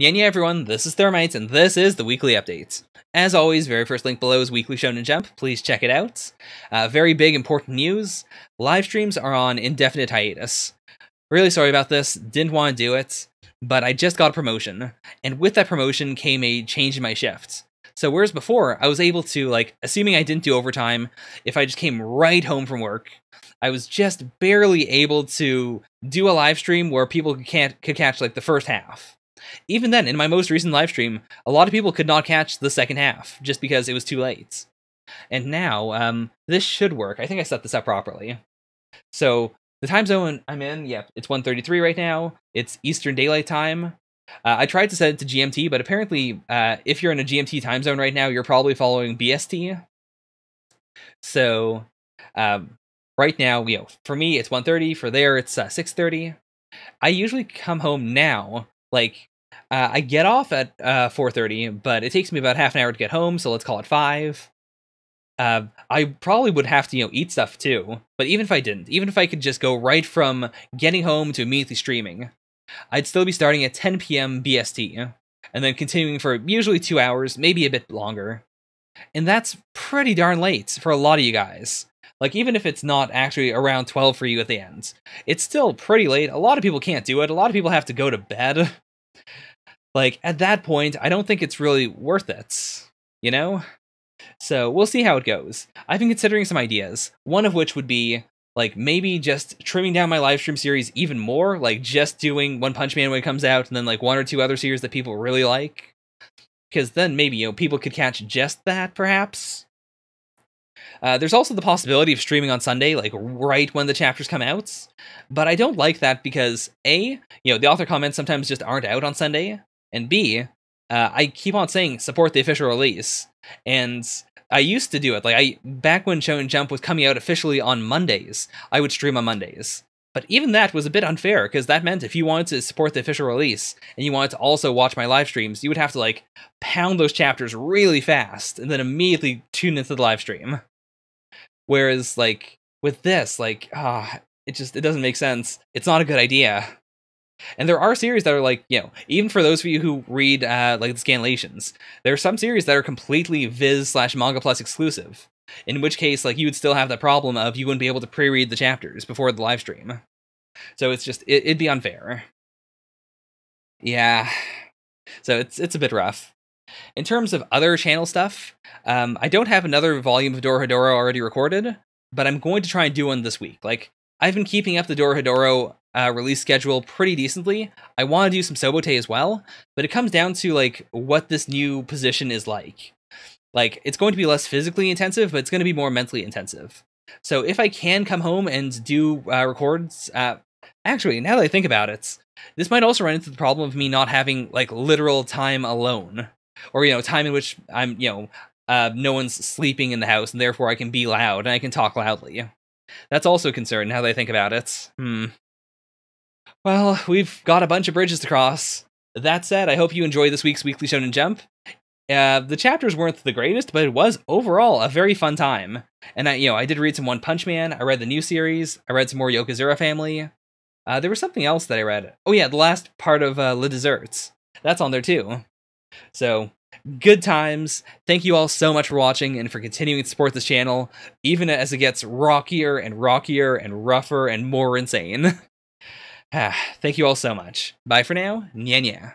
Yeah, everyone, this is Thermite, and this is the weekly update. As always, very first link below is Weekly Shonen Jump, please check it out. Very big, important news, live streams are on indefinite hiatus. Really sorry about this, didn't want to do it, but I just got a promotion, and with that promotion came a change in my shift. So whereas before, I was able to, assuming I didn't do overtime, if I just came right home from work, I was just barely able to do a live stream where people could catch, the first half. Even then, in my most recent live stream, a lot of people could not catch the second half, just because it was too late. And now, this should work. I think I set this up properly. So, the time zone I'm in, it's 1:33 right now. It's Eastern Daylight Time. I tried to set it to GMT, but apparently, if you're in a GMT time zone right now, you're probably following BST. So, right now, for me, it's 1:30. For there, it's 6:30. I usually come home now, I get off at 4:30, but it takes me about half an hour to get home, so let's call it 5. I probably would have to, eat stuff too, but even if I didn't, even if I could just go right from getting home to immediately streaming, I'd still be starting at 10 p.m. BST, and then continuing for usually 2 hours, maybe a bit longer. And that's pretty darn late for a lot of you guys. Even if it's not actually around 12 for you at the end, it's still pretty late. A lot of people can't do it. A lot of people have to go to bed. At that point, I don't think it's really worth it, So, we'll see how it goes. I've been considering some ideas, one of which would be, maybe just trimming down my livestream series even more, just doing One Punch Man when it comes out, and then, 1 or 2 other series that people really like. Because then maybe, people could catch just that, perhaps. There's also the possibility of streaming on Sunday, right when the chapters come out. But I don't like that because, A, the author comments sometimes just aren't out on Sunday, and B, I keep on saying support the official release. And I used to do it. Back when Shonen Jump was coming out officially on Mondays, I would stream on Mondays. But even that was a bit unfair, because that meant if you wanted to support the official release, and you wanted to also watch my live streams, you would have to, pound those chapters really fast, and then immediately tune into the live stream. Whereas, with this, it doesn't make sense. It's not a good idea. And there are series that are even for those of you who read, the scanlations, there are some series that are completely Viz/Manga Plus exclusive. In which case, you would still have the problem of you wouldn't be able to pre-read the chapters before the live stream. So it's just, it'd be unfair. Yeah. So it's a bit rough. In terms of other channel stuff, I don't have another volume of Dorohedoro already recorded, but I'm going to try and do one this week. I've been keeping up the Dorohedoro release schedule pretty decently. I want to do some Sobote as well, but it comes down to, what this new position is like. It's going to be less physically intensive, but it's going to be more mentally intensive. So if I can come home and do records, actually, now that I think about it, this might also run into the problem of me not having, literal time alone. Or, time in which I'm, no one's sleeping in the house, and therefore I can be loud, and I can talk loudly. That's also a concern, now that I think about it. Well, we've got a bunch of bridges to cross. That said, I hope you enjoyed this week's Weekly Shonen Jump. The chapters weren't the greatest, but it was overall a very fun time. And I did read some One Punch Man, I read the new series, I read some more Yozakura Family. There was something else that I read. Oh yeah, the last part of Le Desserts. That's on there too. So, good times. Thank you all so much for watching and for continuing to support this channel, even as it gets rockier and rockier and rougher and more insane. Thank you all so much. Bye for now. Nya nya.